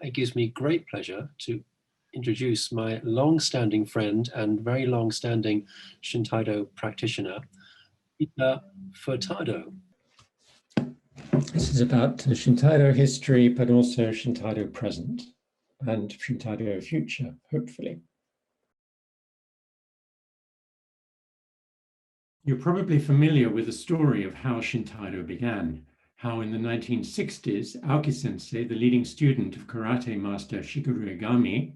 It gives me great pleasure to introduce my long-standing friend and very long-standing Shintaido practitioner, Peter Furtado. This is about Shintaido history, but also Shintaido present and Shintaido future, hopefully. You're probably familiar with the story of how Shintaido began, how in the 1960s, Aoki Sensei, the leading student of karate master Shigeru Egami,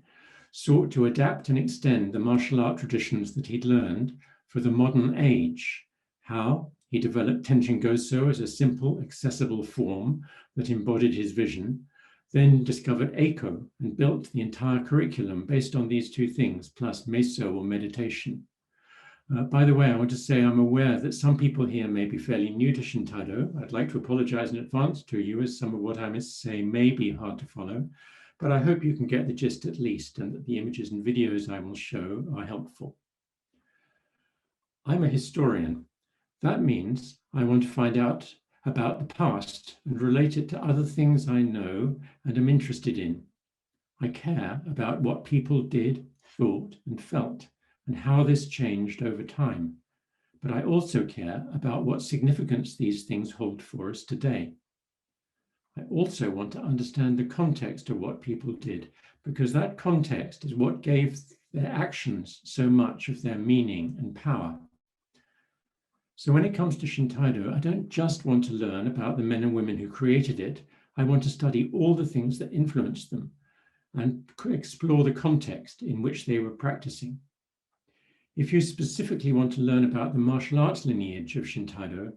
sought to adapt and extend the martial art traditions that he'd learned for the modern age. How? He developed Tenshin Goso as a simple, accessible form that embodied his vision, then discovered Eiko and built the entire curriculum based on these two things, plus Meso or meditation. By the way, I want to say I'm aware that some people here may be fairly new to Shintaido. I'd like to apologize in advance to you, as some of what I must say may be hard to follow, but I hope you can get the gist at least, and that the images and videos I will show are helpful. I'm a historian. That means I want to find out about the past and relate it to other things I know and am interested in. I care about what people did, thought, and felt, and how this changed over time. But I also care about what significance these things hold for us today. I also want to understand the context of what people did, because that context is what gave their actions so much of their meaning and power. So when it comes to Shintaido, I don't just want to learn about the men and women who created it. I want to study all the things that influenced them and explore the context in which they were practicing. If you specifically want to learn about the martial arts lineage of Shintaido,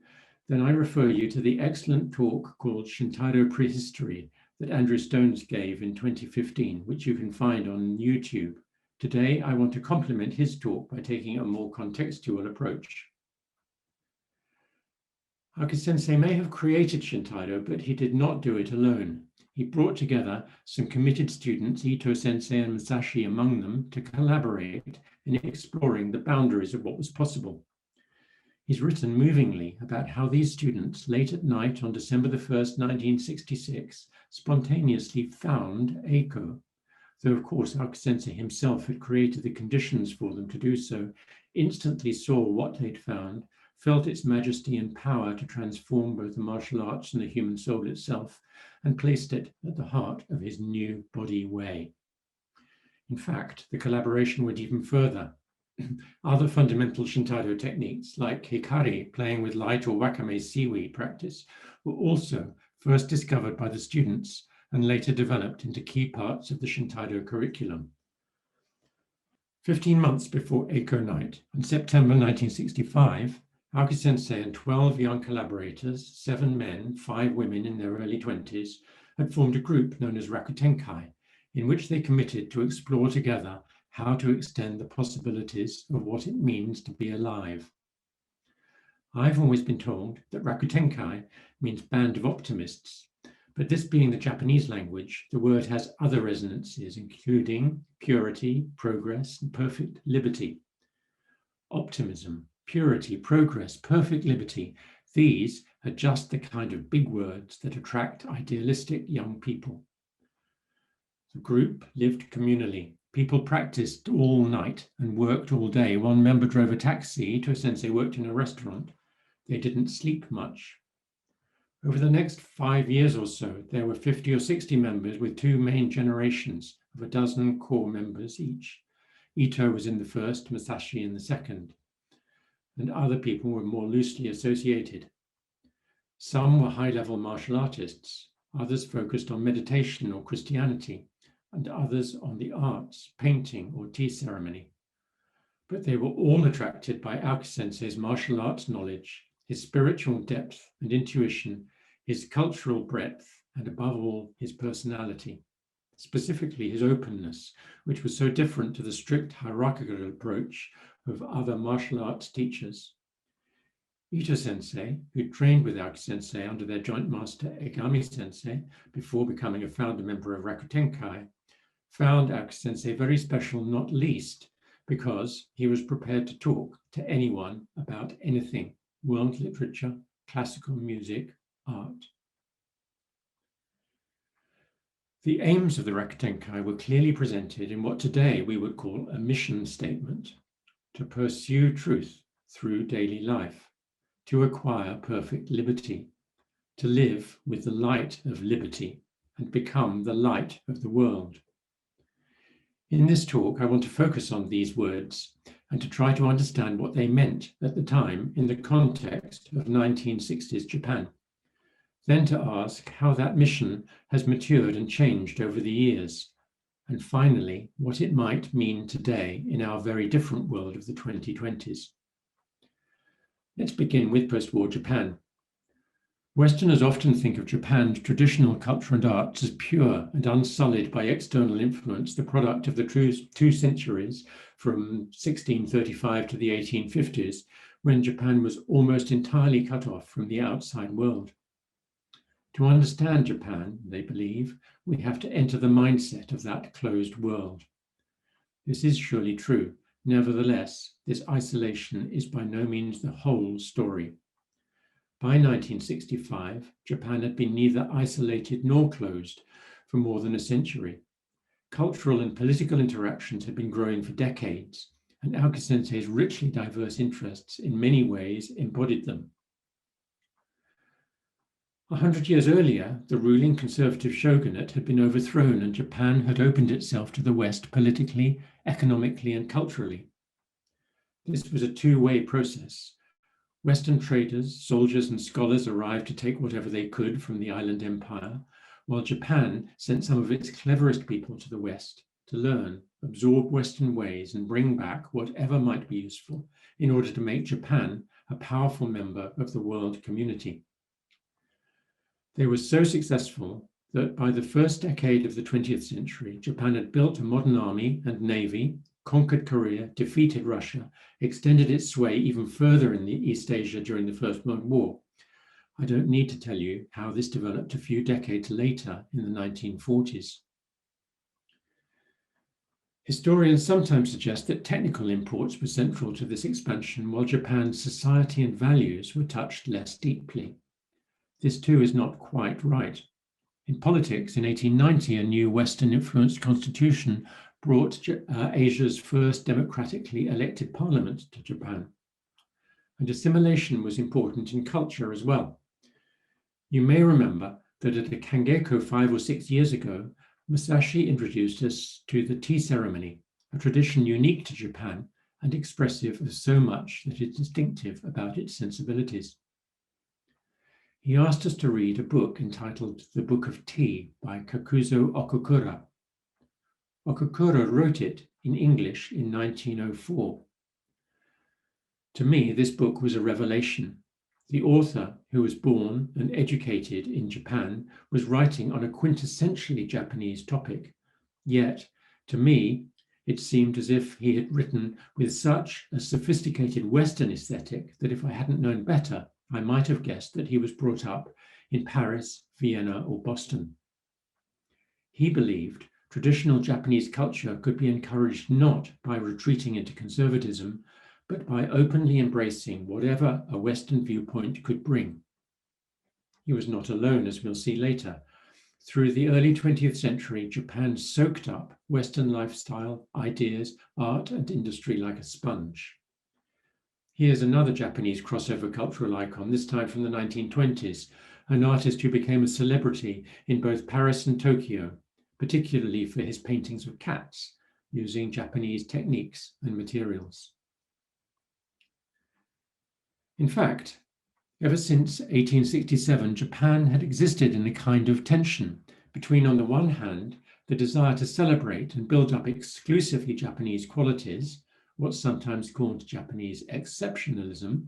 then I refer you to the excellent talk called Shintado Prehistory that Andrew Stones gave in 2015, which you can find on YouTube. Today, I want to complement his talk by taking a more contextual approach. Aoki Sensei may have created Shintaido, but he did not do it alone. He brought together some committed students, Ito Sensei and Masashi among them, to collaborate in exploring the boundaries of what was possible. He's written movingly about how these students, late at night on December the 1st, 1966, spontaneously found Eiko, though of course Aoki Sensei himself had created the conditions for them to do so, instantly saw what they'd found, felt its majesty and power to transform both the martial arts and the human soul itself, and placed it at the heart of his new body way. In fact, the collaboration went even further. Other fundamental Shintaido techniques, like hikari, playing with light, or wakame seaweed practice, were also first discovered by the students and later developed into key parts of the Shintaido curriculum. 15 months before Eiko Night, in September 1965, Aoki Sensei and 12 young collaborators, 7 men, 5 women in their early 20s, had formed a group known as Rakutenkai, in which they committed to explore together how to extend the possibilities of what it means to be alive. I've always been told that Rakutenkai means band of optimists, but this being the Japanese language, the word has other resonances, including purity, progress, and perfect liberty. Optimism, purity, progress, perfect liberty, these are just the kind of big words that attract idealistic young people. The group lived communally. People practiced all night and worked all day. One member drove a taxi. Ito Sensei worked in a restaurant. They didn't sleep much. Over the next 5 years or so, there were 50 or 60 members with 2 main generations of a dozen core members each. Ito was in the first, Masashi in the second, and other people were more loosely associated. Some were high-level martial artists, others focused on meditation or Christianity, and others on the arts, painting or tea ceremony. But they were all attracted by Aoki Sensei's martial arts knowledge, his spiritual depth and intuition, his cultural breadth, and above all, his personality, specifically his openness, which was so different to the strict hierarchical approach of other martial arts teachers. Ito Sensei, who trained with Aoki Sensei under their joint master Egami Sensei before becoming a founder member of Rakutenkai, found Aoki Sensei very special, not least because he was prepared to talk to anyone about anything, world literature, classical music, art. The aims of the Rakutenkai were clearly presented in what today we would call a mission statement: to pursue truth through daily life, to acquire perfect liberty, to live with the light of liberty and become the light of the world. In this talk, I want to focus on these words and to try to understand what they meant at the time in the context of 1960s Japan. Then to ask how that mission has matured and changed over the years, and finally, what it might mean today in our very different world of the 2020s. Let's begin with post-war Japan. Westerners often think of Japan's traditional culture and arts as pure and unsullied by external influence, the product of the two centuries from 1635 to the 1850s, when Japan was almost entirely cut off from the outside world. To understand Japan, they believe, we have to enter the mindset of that closed world. This is surely true. Nevertheless, this isolation is by no means the whole story. By 1965, Japan had been neither isolated nor closed for more than a century. Cultural and political interactions had been growing for decades, and Aoki Sensei's richly diverse interests in many ways embodied them. 100 years earlier, the ruling conservative shogunate had been overthrown and Japan had opened itself to the West politically, economically, and culturally. This was a two-way process. Western traders, soldiers, and scholars arrived to take whatever they could from the island empire, while Japan sent some of its cleverest people to the West to learn, absorb Western ways, and bring back whatever might be useful in order to make Japan a powerful member of the world community. They were so successful that by the first decade of the 20th century, Japan had built a modern army and navy, conquered Korea, defeated Russia, extended its sway even further in East Asia during the First World War. I don't need to tell you how this developed a few decades later in the 1940s. Historians sometimes suggest that technical imports were central to this expansion, while Japan's society and values were touched less deeply. This too is not quite right. In politics, in 1890, a new Western-influenced constitution brought Asia's first democratically elected parliament to Japan. And assimilation was important in culture as well. You may remember that at a Kangeko 5 or 6 years ago, Musashi introduced us to the tea ceremony, a tradition unique to Japan and expressive of so much that is distinctive about its sensibilities. He asked us to read a book entitled The Book of Tea by Kakuzo Okukura. Okukura wrote it in English in 1904. To me, this book was a revelation. The author, who was born and educated in Japan, was writing on a quintessentially Japanese topic. Yet, to me, it seemed as if he had written with such a sophisticated Western aesthetic that if I hadn't known better, I might have guessed that he was brought up in Paris, Vienna, or Boston. He believed traditional Japanese culture could be encouraged not by retreating into conservatism, but by openly embracing whatever a Western viewpoint could bring. He was not alone, as we'll see later. Through the early 20th century, Japan soaked up Western lifestyle, ideas, art, and industry like a sponge. Here's another Japanese crossover cultural icon, this time from the 1920s, an artist who became a celebrity in both Paris and Tokyo, particularly for his paintings of cats, using Japanese techniques and materials. In fact, ever since 1867, Japan had existed in a kind of tension between, on the one hand, the desire to celebrate and build up exclusively Japanese qualities, what's sometimes called Japanese exceptionalism,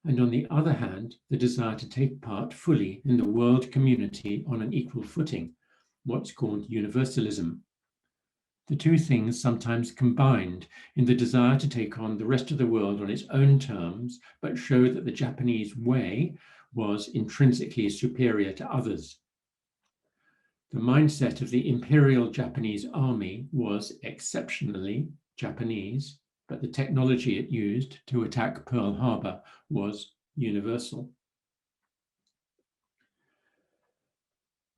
and on the other hand, the desire to take part fully in the world community on an equal footing, what's called universalism. The two things sometimes combined in the desire to take on the rest of the world on its own terms, but show that the Japanese way was intrinsically superior to others. The mindset of the Imperial Japanese Army was exceptionally Japanese, but the technology it used to attack Pearl Harbor was universal.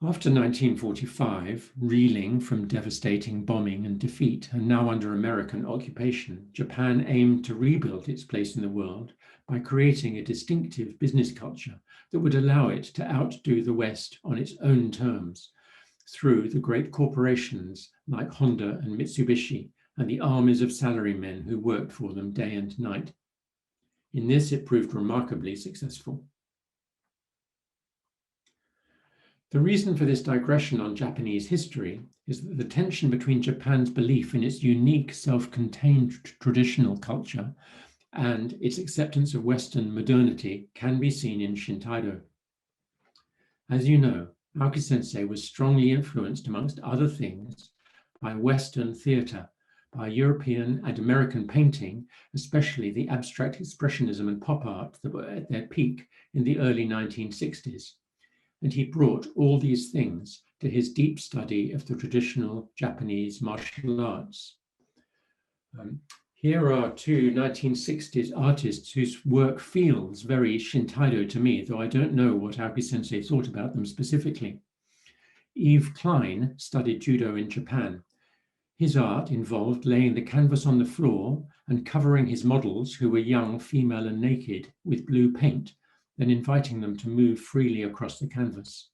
After 1945, reeling from devastating bombing and defeat, and now under American occupation, Japan aimed to rebuild its place in the world by creating a distinctive business culture that would allow it to outdo the West on its own terms through the great corporations like Honda and Mitsubishi and the armies of salarymen who worked for them day and night. In this, it proved remarkably successful. The reason for this digression on Japanese history is that the tension between Japan's belief in its unique self-contained traditional culture and its acceptance of Western modernity can be seen in Shintaido. As you know, Aoki Sensei was strongly influenced, amongst other things, by Western theatre, by European and American painting, especially the abstract expressionism and pop art that were at their peak in the early 1960s. And he brought all these things to his deep study of the traditional Japanese martial arts. Here are two 1960s artists whose work feels very Shintaido to me, though I don't know what Aoki Sensei thought about them specifically. Yves Klein studied judo in Japan. His art involved laying the canvas on the floor and covering his models, who were young, female, and naked, with blue paint, then inviting them to move freely across the canvas.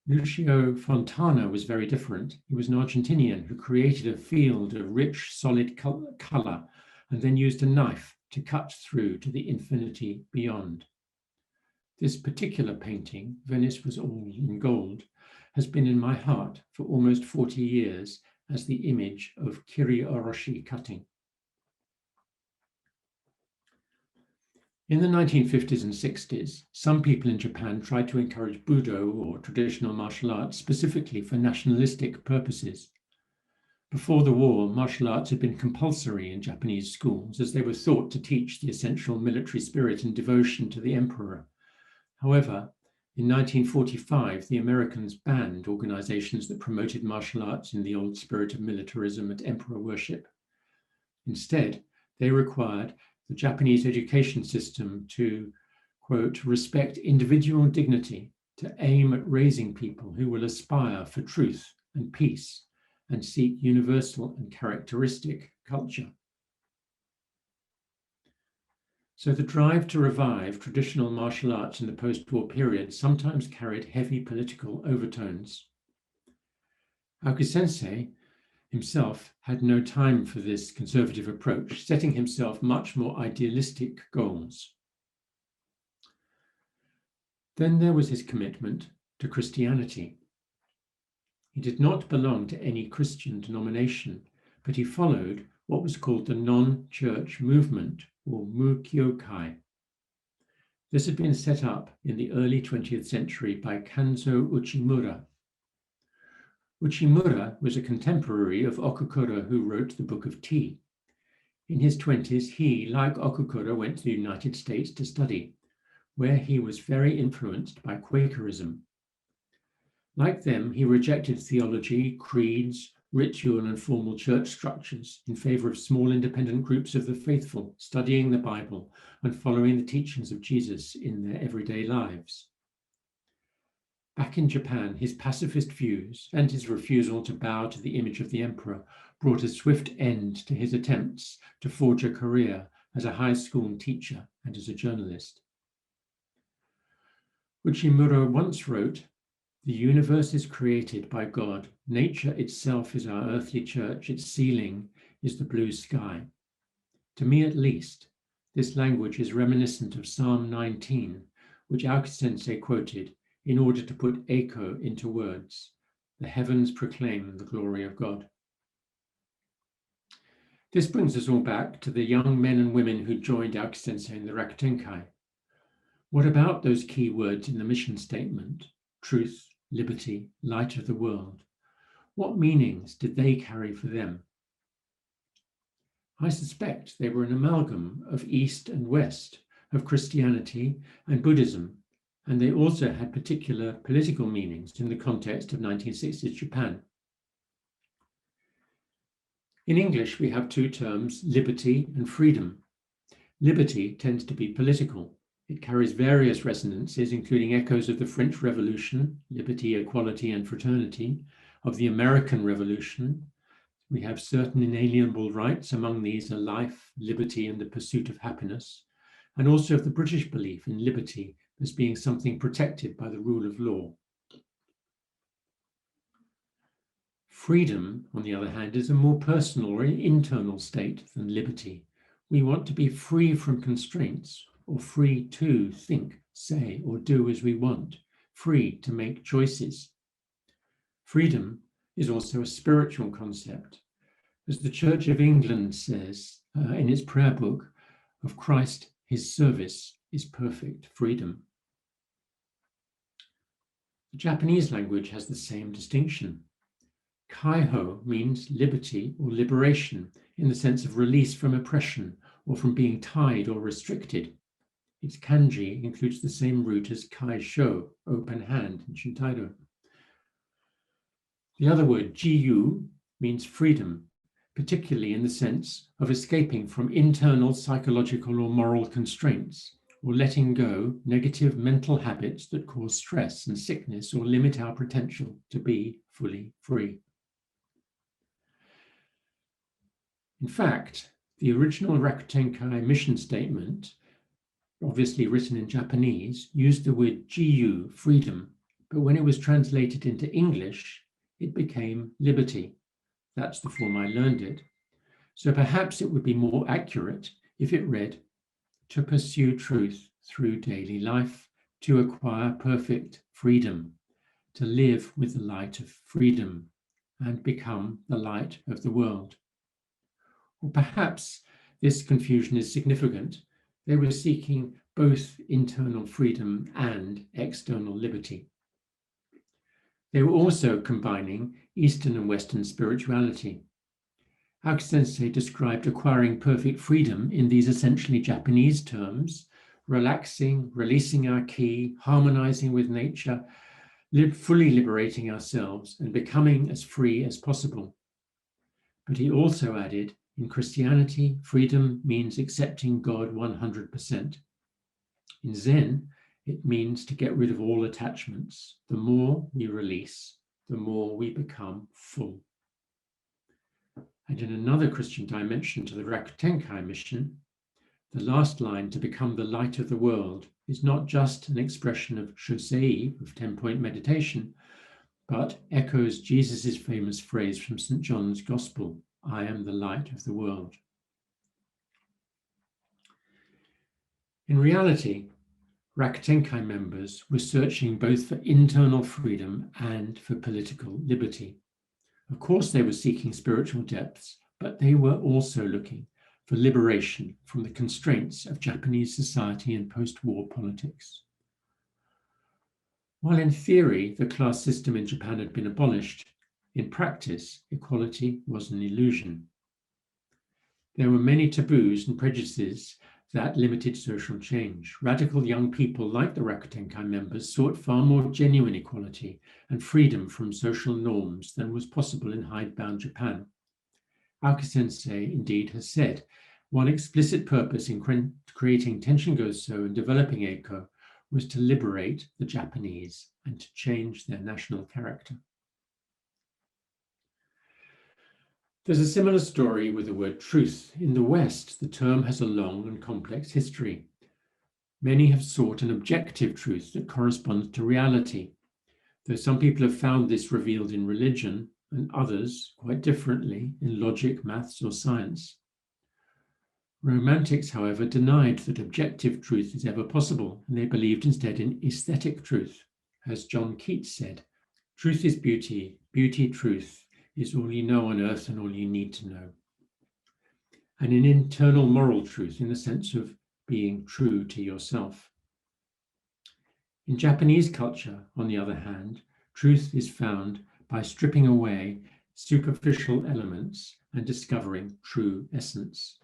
Lucio Fontana was very different. He was an Argentinian who created a field of rich, solid color and then used a knife to cut through to the infinity beyond. This particular painting, Venice Was All in Gold, has been in my heart for almost 40 years as the image of kiri oroshi cutting. In the 1950s and 60s, some people in Japan tried to encourage Budo, or traditional martial arts, specifically for nationalistic purposes. Before the war, martial arts had been compulsory in Japanese schools, as they were thought to teach the essential military spirit and devotion to the emperor. However, in 1945, the Americans banned organizations that promoted martial arts in the old spirit of militarism and emperor worship. Instead, they required the Japanese education system to, quote, respect individual dignity, to aim at raising people who will aspire for truth and peace and seek universal and characteristic culture. So the drive to revive traditional martial arts in the post-war period sometimes carried heavy political overtones. Aoki Sensei himself had no time for this conservative approach, setting himself much more idealistic goals. Then there was his commitment to Christianity. He did not belong to any Christian denomination, but he followed what was called the non-church movement, or Mukyokai. This had been set up in the early 20th century by Kanzo Uchimura. Uchimura was a contemporary of Okukura, who wrote the Book of Tea. In his 20s, he, like Okukura, went to the United States to study, where he was very influenced by Quakerism. Like them, he rejected theology, creeds, ritual, and formal church structures in favor of small independent groups of the faithful, studying the Bible and following the teachings of Jesus in their everyday lives. Back in Japan, his pacifist views and his refusal to bow to the image of the emperor brought a swift end to his attempts to forge a career as a high school teacher and as a journalist. Uchimura once wrote, "The universe is created by God. Nature itself is our earthly church. Its ceiling is the blue sky." To me, at least, this language is reminiscent of Psalm 19, which Aoki Sensei quoted in order to put echo into words. The heavens proclaim the glory of God. This brings us all back to the young men and women who joined Aoki Sensei in the Rakutenkai. What about those key words in the mission statement? Truth, liberty, light of the world. What meanings did they carry for them? I suspect they were an amalgam of East and West, of Christianity and Buddhism, and they also had particular political meanings in the context of 1960s Japan. In English, we have two terms, liberty and freedom. Liberty tends to be political. It carries various resonances, including echoes of the French Revolution, liberty, equality, and fraternity, of the American Revolution. We have certain inalienable rights. Among these are life, liberty, and the pursuit of happiness, and also of the British belief in liberty as being something protected by the rule of law. Freedom, on the other hand, is a more personal or internal state than liberty. We want to be free from constraints, or free to think, say, or do as we want, free to make choices. Freedom is also a spiritual concept. As the Church of England says in its prayer book, of Christ, his service is perfect freedom. The Japanese language has the same distinction. Kaiho means liberty or liberation in the sense of release from oppression or from being tied or restricted. Its kanji includes the same root as kaisho, open hand in Shintaido. The other word, jiyu, means freedom, particularly in the sense of escaping from internal psychological or moral constraints, or letting go negative mental habits that cause stress and sickness or limit our potential to be fully free. In fact, the original Rakutenkai mission statement, obviously written in Japanese, used the word jiyu, freedom, but when it was translated into English, it became liberty. That's the form I learned it. So perhaps it would be more accurate if it read, to pursue truth through daily life, to acquire perfect freedom, to live with the light of freedom, and become the light of the world. Or perhaps this confusion is significant. They were seeking both internal freedom and external liberty. They were also combining Eastern and Western spirituality. Aoki Sensei described acquiring perfect freedom in these essentially Japanese terms: relaxing, releasing our ki, harmonizing with nature, fully liberating ourselves, and becoming as free as possible. But he also added, in Christianity, freedom means accepting God 100%. In Zen, it means to get rid of all attachments. The more we release, the more we become full. And in another Christian dimension to the Rakutenkai mission, the last line, to become the light of the world, is not just an expression of shosei, of 10-point meditation, but echoes Jesus' famous phrase from St. John's Gospel, I am the light of the world. In reality, Rakutenkai members were searching both for internal freedom and for political liberty. Of course, they were seeking spiritual depths, but they were also looking for liberation from the constraints of Japanese society and post-war politics. While in theory, the class system in Japan had been abolished, in practice, equality was an illusion. There were many taboos and prejudices that limited social change. Radical young people like the Rakutenkai members sought far more genuine equality and freedom from social norms than was possible in hidebound Japan. Aoki Sensei indeed has said, one explicit purpose in creating Tenshin Goso and developing Eiko was to liberate the Japanese and to change their national character. There's a similar story with the word truth. In the West, the term has a long and complex history. Many have sought an objective truth that corresponds to reality, though some people have found this revealed in religion and others, quite differently, in logic, maths, or science. Romantics, however, denied that objective truth is ever possible, and they believed instead in aesthetic truth. As John Keats said, truth is beauty, beauty truth is all you know on earth and all you need to know. And an internal moral truth in the sense of being true to yourself. In Japanese culture, on the other hand, truth is found by stripping away superficial elements and discovering true essence.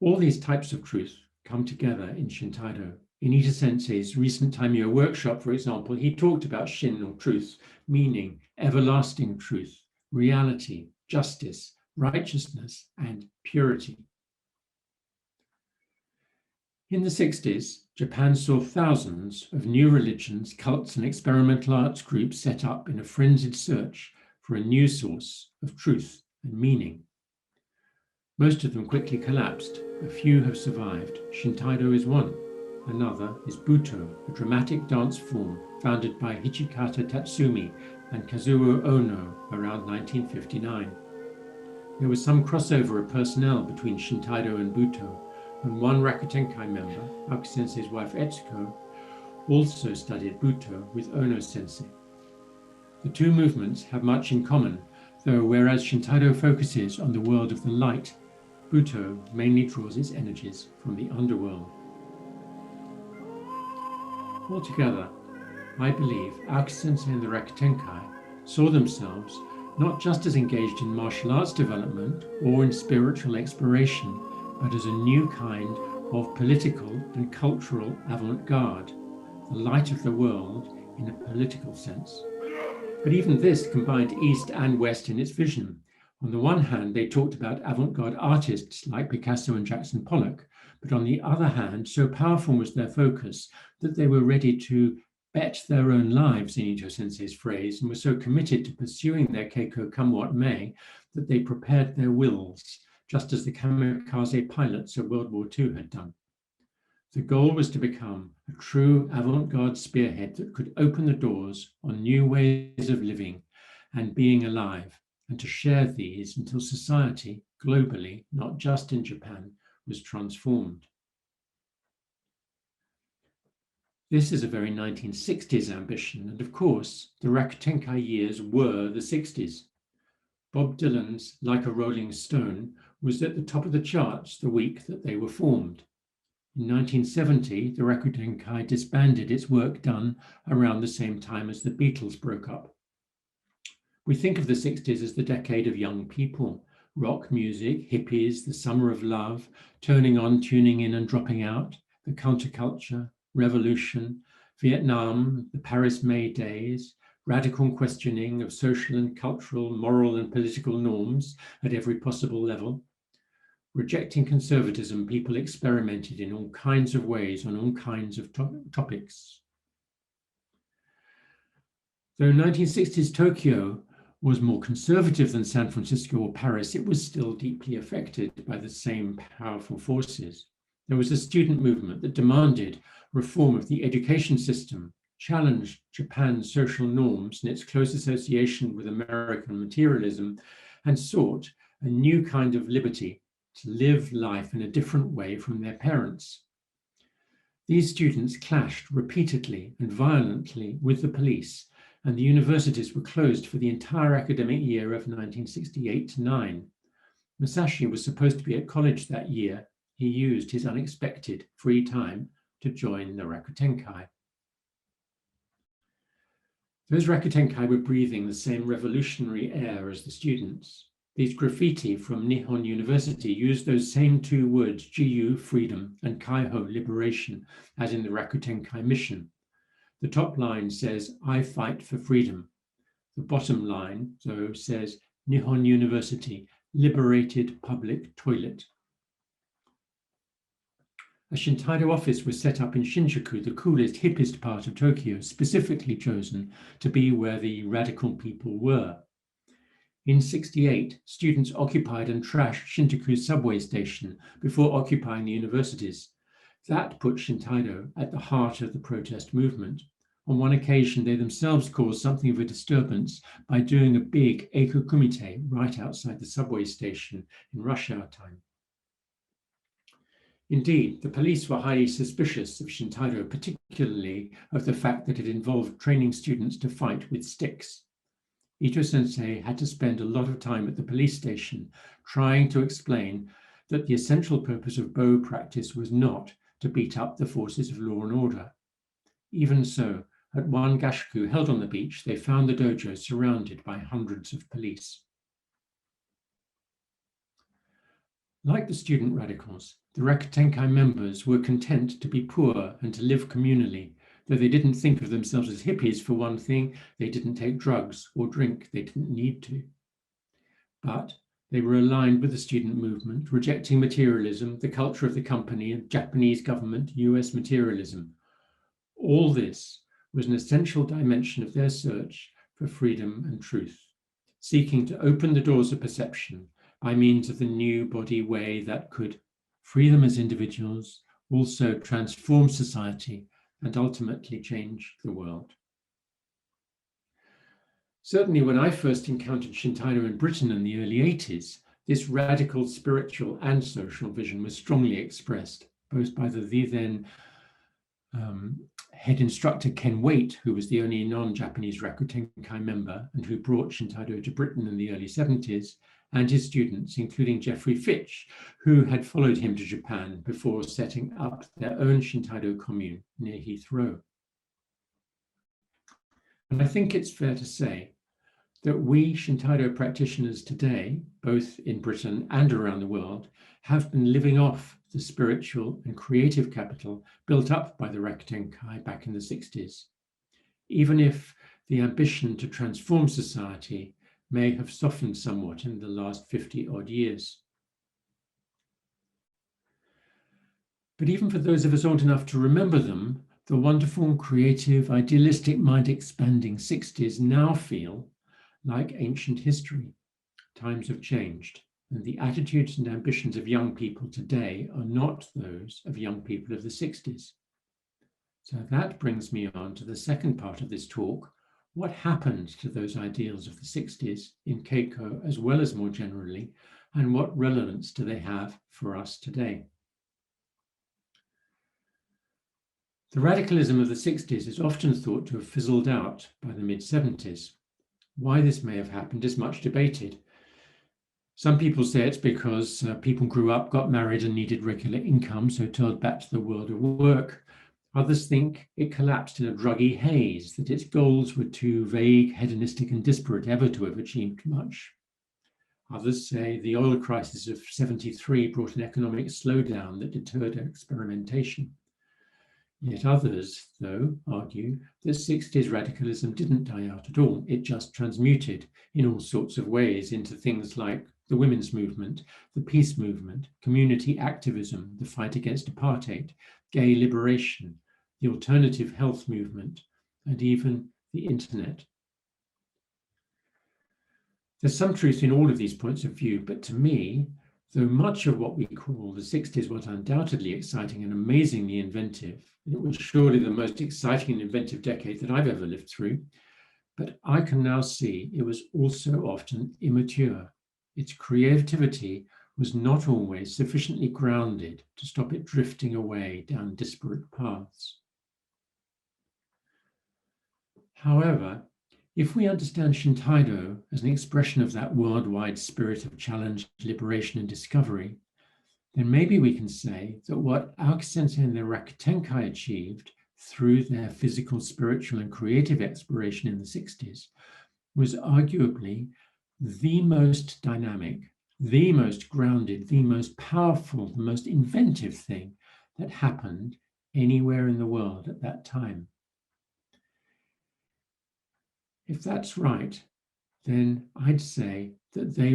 All these types of truth come together in Shintaido. In Ita Sensei's recent Taimyo workshop, for example, he talked about Shin, or truth, meaning everlasting truth, reality, justice, righteousness, and purity. In the 60s, Japan saw thousands of new religions, cults, and experimental arts groups set up in a frenzied search for a new source of truth and meaning. Most of them quickly collapsed. A few have survived. Shintaido is one. Another is Buto, a dramatic dance form founded by Hichikata Tatsumi and Kazuo Ono around 1959. There was some crossover of personnel between Shintaido and Buto, and one Rakutenkai member, Aoki Sensei's wife Etsuko, also studied Buto with Ono Sensei. The two movements have much in common, though whereas Shintaido focuses on the world of the light, Buto mainly draws its energies from the underworld. Altogether, I believe Aoki Sensei and the Rakutenkai saw themselves not just as engaged in martial arts development or in spiritual exploration, but as a new kind of political and cultural avant-garde, the light of the world in a political sense. But even this combined East and West in its vision. On the one hand, they talked about avant-garde artists like Picasso and Jackson Pollock, but on the other hand, so powerful was their focus that they were ready to bet their own lives, in Ito Sensei's phrase, and were so committed to pursuing their keiko come what may, that they prepared their wills, just as the kamikaze pilots of World War II had done. The goal was to become a true avant-garde spearhead that could open the doors on new ways of living and being alive, and to share these until society, globally, not just in Japan, was transformed. This is a very 1960s ambition, and of course, the Rakutenkai years were the 60s. Bob Dylan's Like a Rolling Stone was at the top of the charts the week that they were formed. In 1970, the Rakutenkai disbanded, its work done around the same time as the Beatles broke up. We think of the 60s as the decade of young people, rock music, hippies, the summer of love, turning on, tuning in and dropping out, the counterculture, revolution, Vietnam, the Paris May days, radical questioning of social and cultural, moral and political norms at every possible level. Rejecting conservatism, people experimented in all kinds of ways on all kinds of topics. Though 1960s Tokyo was more conservative than San Francisco or Paris, it was still deeply affected by the same powerful forces. There was a student movement that demanded reform of the education system, challenged Japan's social norms and its close association with American materialism, and sought a new kind of liberty to live life in a different way from their parents. These students clashed repeatedly and violently with the police, and the universities were closed for the entire academic year of 1968-9. Masashi was supposed to be at college that year. He used his unexpected free time to join the Rakutenkai. Those Rakutenkai were breathing the same revolutionary air as the students. These graffiti from Nihon University used those same two words, Jiyu, freedom, and Kaiho, liberation, as in the Rakutenkai mission. The top line says, I fight for freedom. The bottom line, though, says, Nihon University, liberated public toilet. A Shintaido office was set up in Shinjuku, the coolest, hippest part of Tokyo, specifically chosen to be where the radical people were. In '68, students occupied and trashed Shinjuku's subway station before occupying the universities. That put Shintaido at the heart of the protest movement. On one occasion, they themselves caused something of a disturbance by doing a big Eiko Kumite right outside the subway station in rush hour time. Indeed, the police were highly suspicious of Shintaido, particularly of the fact that it involved training students to fight with sticks. Ito Sensei had to spend a lot of time at the police station trying to explain that the essential purpose of Bo practice was not to beat up the forces of law and order. Even so, at one gashuku held on the beach, they found the dojo surrounded by hundreds of police. Like the student radicals, the Rakutenkai members were content to be poor and to live communally. Though they didn't think of themselves as hippies, for one thing, they didn't take drugs or drink, they didn't need to. But They were aligned with the student movement, rejecting materialism, the culture of the company, and Japanese government, US materialism. All this was an essential dimension of their search for freedom and truth, seeking to open the doors of perception by means of the new body way that could free them as individuals, also transform society, and ultimately change the world. Certainly, when I first encountered Shintaido in Britain in the early 80s, this radical spiritual and social vision was strongly expressed, both by the then head instructor Ken Waite, who was the only non-Japanese Rakutenkai member and who brought Shintaido to Britain in the early 70s, and his students, including Jeffrey Fitch, who had followed him to Japan before setting up their own Shintaido commune near Heathrow. And I think it's fair to say that we Shintaido practitioners today, both in Britain and around the world, have been living off the spiritual and creative capital built up by the Rakutenkai back in the 60s, even if the ambition to transform society may have softened somewhat in the last 50-odd years. But even for those of us old enough to remember them, the wonderful, creative, idealistic, mind-expanding 60s now feel like ancient history. Times have changed, and the attitudes and ambitions of young people today are not those of young people of the 60s. So that brings me on to the second part of this talk. What happened to those ideals of the 60s in Keiko as well as more generally, and what relevance do they have for us today? The radicalism of the 60s is often thought to have fizzled out by the mid-70s. Why this may have happened is much debated. Some people say it's because people grew up, got married, and needed regular income, so turned back to the world of work. Others think it collapsed in a druggy haze, that its goals were too vague, hedonistic, and disparate ever to have achieved much. Others say the oil crisis of '73 brought an economic slowdown that deterred experimentation. Yet others, though, argue that 60s radicalism didn't die out at all. It just transmuted in all sorts of ways into things like the women's movement, the peace movement, community activism, the fight against apartheid, gay liberation, the alternative health movement, and even the internet. There's some truth in all of these points of view, but to me, though much of what we call the 60s was undoubtedly exciting and amazingly inventive, it was surely the most exciting and inventive decade that I've ever lived through, but I can now see it was also often immature. Its creativity was not always sufficiently grounded to stop it drifting away down disparate paths. However, if we understand Shintaido as an expression of that worldwide spirit of challenge, liberation, and discovery, then maybe we can say that what Aoki Sensei and the Rakutenkai achieved through their physical, spiritual, and creative exploration in the 60s was arguably the most dynamic, the most grounded, the most powerful, the most inventive thing that happened anywhere in the world at that time. If that's right, then I'd say that they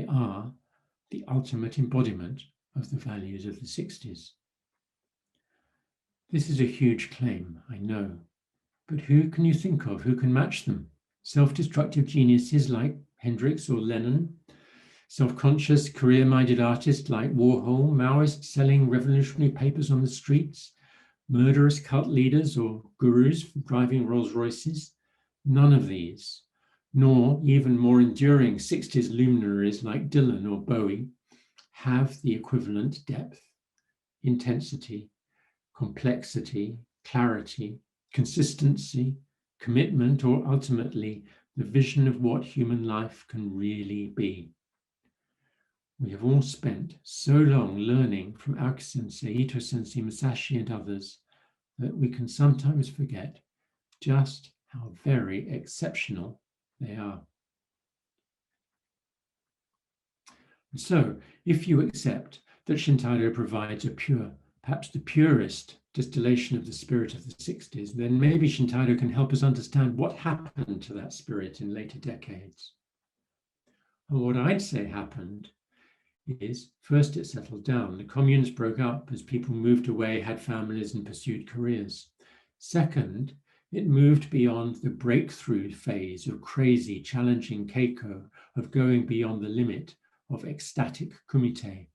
are the ultimate embodiment of the values of the 60s. This is a huge claim, I know, but who can you think of who can match them? Self-destructive geniuses like Hendrix or Lennon, self-conscious, career-minded artists like Warhol, Maoists selling revolutionary papers on the streets, murderous cult leaders or gurus for driving Rolls Royces. None of these, nor even more enduring 60s luminaries like Dylan or Bowie, have the equivalent depth, intensity, complexity, clarity, consistency, commitment, or ultimately the vision of what human life can really be. We have all spent so long learning from Aoki Sensei, Ito Sensei, Masashi, and others that we can sometimes forget just how very exceptional they are. And so, if you accept that Shintaido provides a pure, perhaps the purest distillation of the spirit of the 60s, then maybe Shintaido can help us understand what happened to that spirit in later decades. And what I'd say happened is, first it settled down. The communes broke up as people moved away, had families, and pursued careers. Second, it moved beyond the breakthrough phase of crazy, challenging keiko, of going beyond the limit of ecstatic kumite.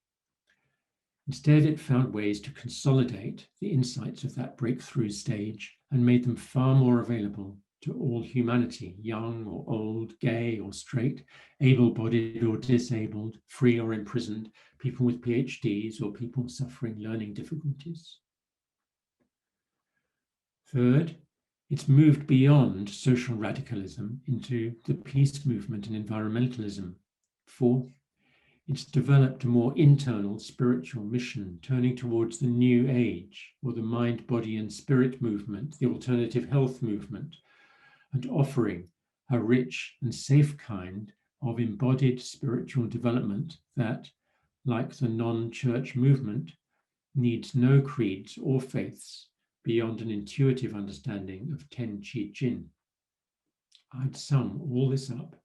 Instead, it found ways to consolidate the insights of that breakthrough stage and made them far more available to all humanity, young or old, gay or straight, able-bodied or disabled, free or imprisoned, people with PhDs or people suffering learning difficulties. Third, it's moved beyond social radicalism into the peace movement and environmentalism. Fourth, it's developed a more internal spiritual mission, turning towards the new age, or the mind, body, and spirit movement, the alternative health movement, and offering a rich and safe kind of embodied spiritual development that, like the non-church movement, needs no creeds or faiths beyond an intuitive understanding of Ten Chi Jin. I'd sum all this up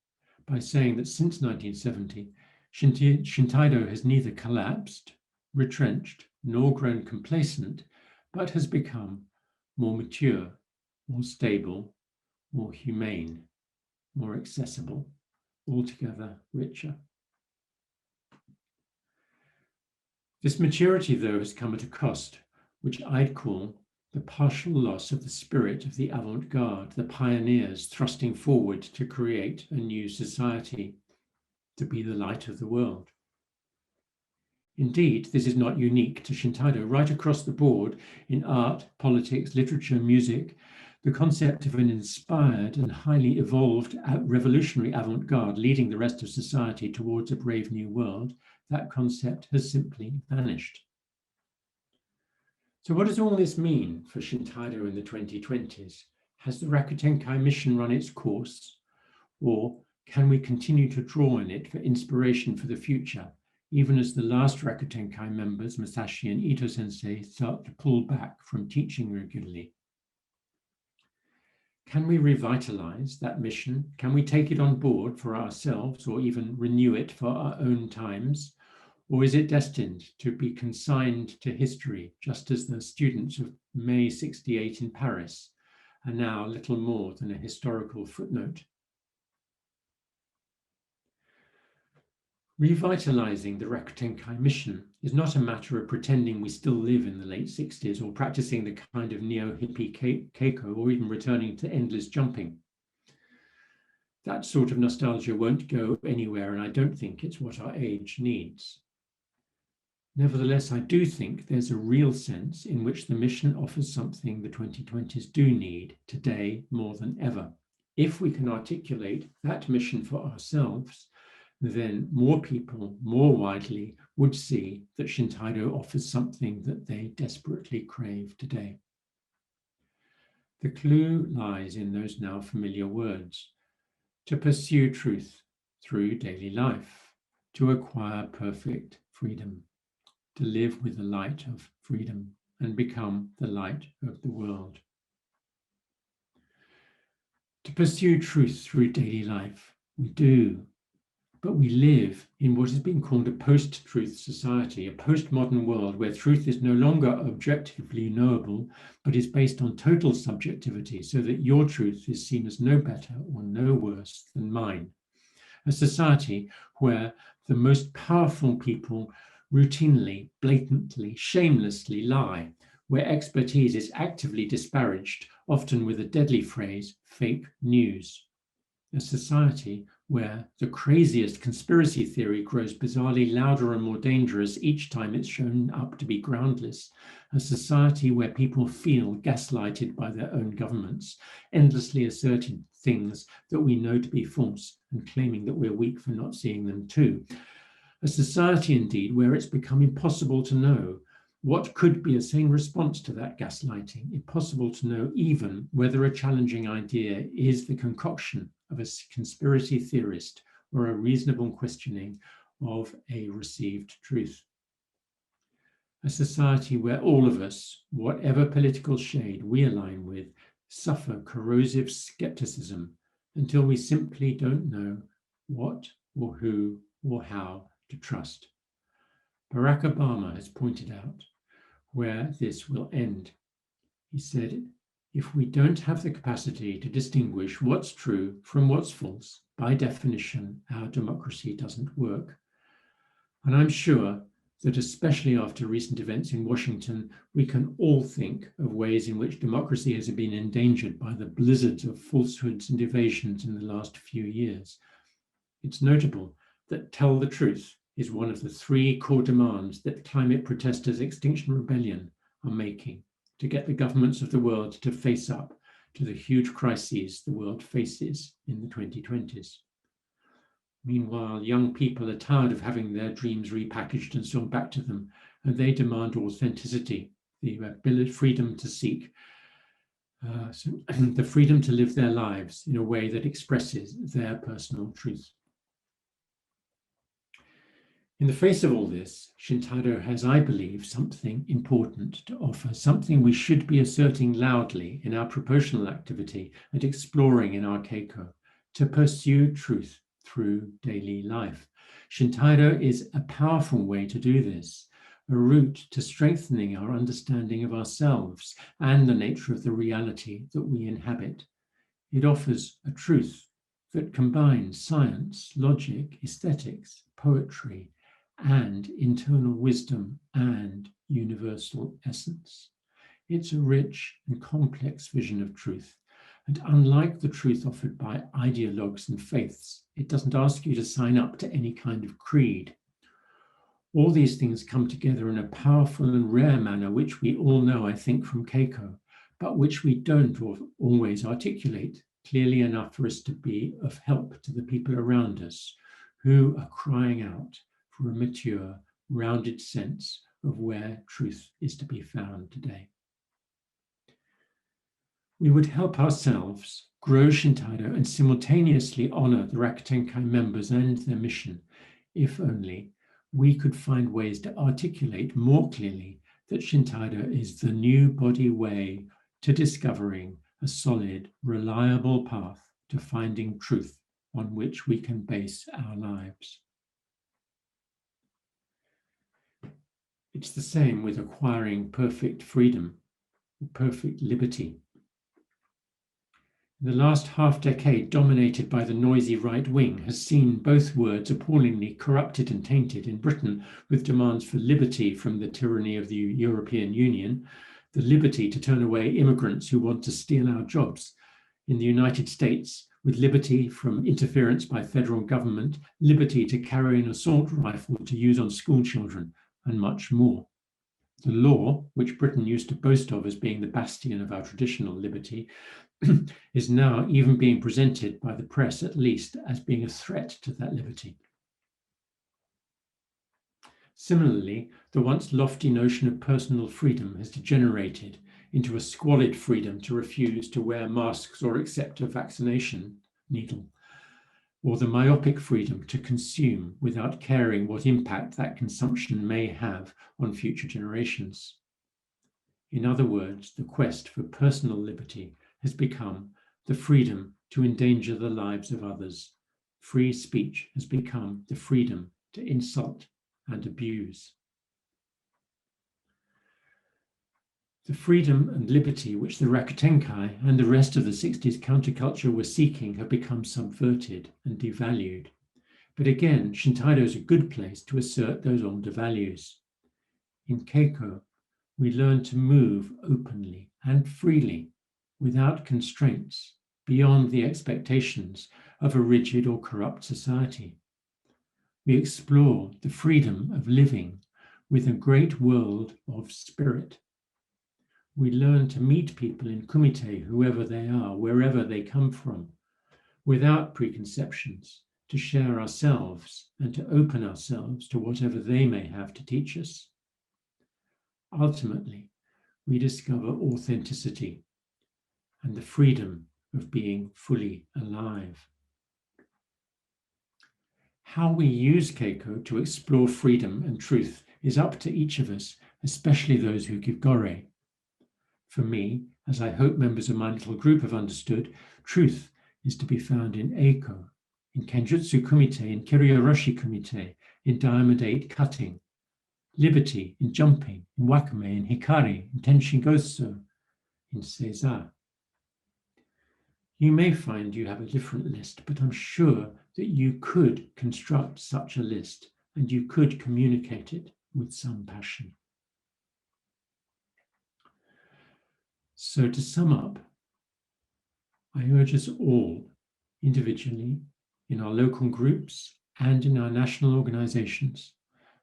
by saying that since 1970, Shintaido has neither collapsed, retrenched, nor grown complacent, but has become more mature, more stable, more humane, more accessible, altogether richer. This maturity, though, has come at a cost, which I'd call the partial loss of the spirit of the avant-garde, the pioneers thrusting forward to create a new society, to be the light of the world. Indeed, this is not unique to Shintaido. Right across the board, in art, politics, literature, music, the concept of an inspired and highly evolved revolutionary avant-garde leading the rest of society towards a brave new world, that concept has simply vanished. So what does all this mean for Shintaido in the 2020s? Has the Rakutenkai mission run its course? Or can we continue to draw on it for inspiration for the future, even as the last Rakutenkai members, Masashi and Ito Sensei, start to pull back from teaching regularly? Can we revitalize that mission? Can we take it on board for ourselves or even renew it for our own times? Or is it destined to be consigned to history, just as the students of May '68 in Paris are now little more than a historical footnote? Revitalizing the Rakutenkai mission is not a matter of pretending we still live in the late 60s or practicing the kind of neo-hippie keiko or even returning to endless jumping. That sort of nostalgia won't go anywhere, and I don't think it's what our age needs. Nevertheless, I do think there's a real sense in which the mission offers something the 2020s do need today more than ever. If we can articulate that mission for ourselves, then more people, more widely, would see that Shintaido offers something that they desperately crave today. The clue lies in those now familiar words: to pursue truth through daily life, to acquire perfect freedom, to live with the light of freedom and become the light of the world. To pursue truth through daily life, we do. But we live in what has been called a post-truth society, a postmodern world where truth is no longer objectively knowable, but is based on total subjectivity, so that your truth is seen as no better or no worse than mine. A society where the most powerful people routinely, blatantly, shamelessly lie, where expertise is actively disparaged, often with a deadly phrase, fake news. A society where the craziest conspiracy theory grows bizarrely louder and more dangerous each time it's shown up to be groundless. A society where people feel gaslighted by their own governments, endlessly asserting things that we know to be false and claiming that we're weak for not seeing them too. A society, indeed, where it's become impossible to know what could be a sane response to that gaslighting, impossible to know even whether a challenging idea is the concoction of a conspiracy theorist or a reasonable questioning of a received truth. A society where all of us, whatever political shade we align with, suffer corrosive skepticism until we simply don't know what or who or how to trust. Barack Obama has pointed out where this will end. He said, if we don't have the capacity to distinguish what's true from what's false, by definition, our democracy doesn't work. And I'm sure that especially after recent events in Washington, we can all think of ways in which democracy has been endangered by the blizzards of falsehoods and evasions in the last few years. It's notable that tell the truth is one of the 3 core demands that climate protesters Extinction Rebellion are making to get the governments of the world to face up to the huge crises the world faces in the 2020s. Meanwhile, young people are tired of having their dreams repackaged and sold back to them, and they demand authenticity, the freedom to seek, the freedom to live their lives in a way that expresses their personal truth. In the face of all this, Shintaido has, I believe, something important to offer, something we should be asserting loudly in our promotional activity and exploring in our keiko, to pursue truth through daily life. Shintaido is a powerful way to do this, a route to strengthening our understanding of ourselves and the nature of the reality that we inhabit. It offers a truth that combines science, logic, aesthetics, poetry, and internal wisdom and universal essence. It's a rich and complex vision of truth. And unlike the truth offered by ideologues and faiths, it doesn't ask you to sign up to any kind of creed. All these things come together in a powerful and rare manner, which we all know, I think, from keiko, but which we don't always articulate clearly enough for us to be of help to the people around us who are crying out for a mature, rounded sense of where truth is to be found today. We would help ourselves grow Shintaido and simultaneously honor the Rakutenkai members and their mission, if only we could find ways to articulate more clearly that Shintaido is the new body way to discovering a solid, reliable path to finding truth on which we can base our lives. It's the same with acquiring perfect freedom, perfect liberty. The last half-decade, dominated by the noisy right wing, has seen both words appallingly corrupted and tainted in Britain, with demands for liberty from the tyranny of the European Union, the liberty to turn away immigrants who want to steal our jobs. In the United States, with liberty from interference by federal government, liberty to carry an assault rifle to use on school children, and much more. The law, which Britain used to boast of as being the bastion of our traditional liberty, is now even being presented by the press, at least, as being a threat to that liberty. Similarly, the once lofty notion of personal freedom has degenerated into a squalid freedom to refuse to wear masks or accept a vaccination needle, or the myopic freedom to consume without caring what impact that consumption may have on future generations. In other words, the quest for personal liberty has become the freedom to endanger the lives of others. Free speech has become the freedom to insult and abuse. The freedom and liberty which the Rakutenkai and the rest of the 60s counterculture were seeking have become subverted and devalued. But again, Shintaido is a good place to assert those older values. In keiko, we learn to move openly and freely, without constraints, beyond the expectations of a rigid or corrupt society. We explore the freedom of living with a great world of spirit. We learn to meet people in kumite, whoever they are, wherever they come from, without preconceptions, to share ourselves and to open ourselves to whatever they may have to teach us. Ultimately, we discover authenticity and the freedom of being fully alive. How we use keiko to explore freedom and truth is up to each of us, especially those who give gore. For me, as I hope members of my little group have understood, truth is to be found in eiko, in Kenjutsu Kumite, in Kiryorashi Kumite, in Diamond 8 cutting, liberty in jumping, in wakame, in hikari, in tenshin gosu, in seiza. You may find you have a different list, but I'm sure that you could construct such a list and you could communicate it with some passion. So to sum up, I urge us all, individually, in our local groups and in our national organizations,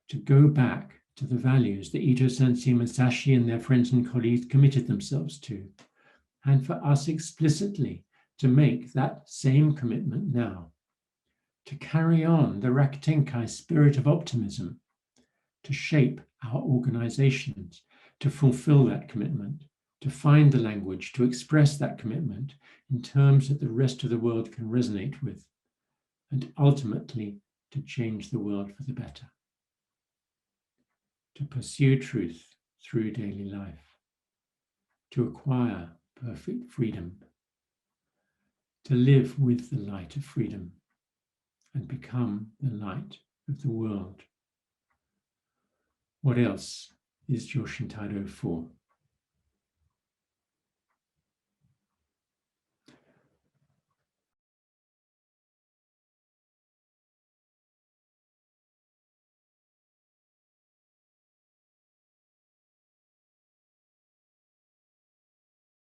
to go back to the values that Ito Sensei, Masashi, and their friends and colleagues committed themselves to, and for us explicitly to make that same commitment now, to carry on the Rakutenkai spirit of optimism, to shape our organizations, to fulfill that commitment, to find the language, to express that commitment in terms that the rest of the world can resonate with, and ultimately to change the world for the better. To pursue truth through daily life, to acquire perfect freedom, to live with the light of freedom and become the light of the world. What else is your Shintaido for?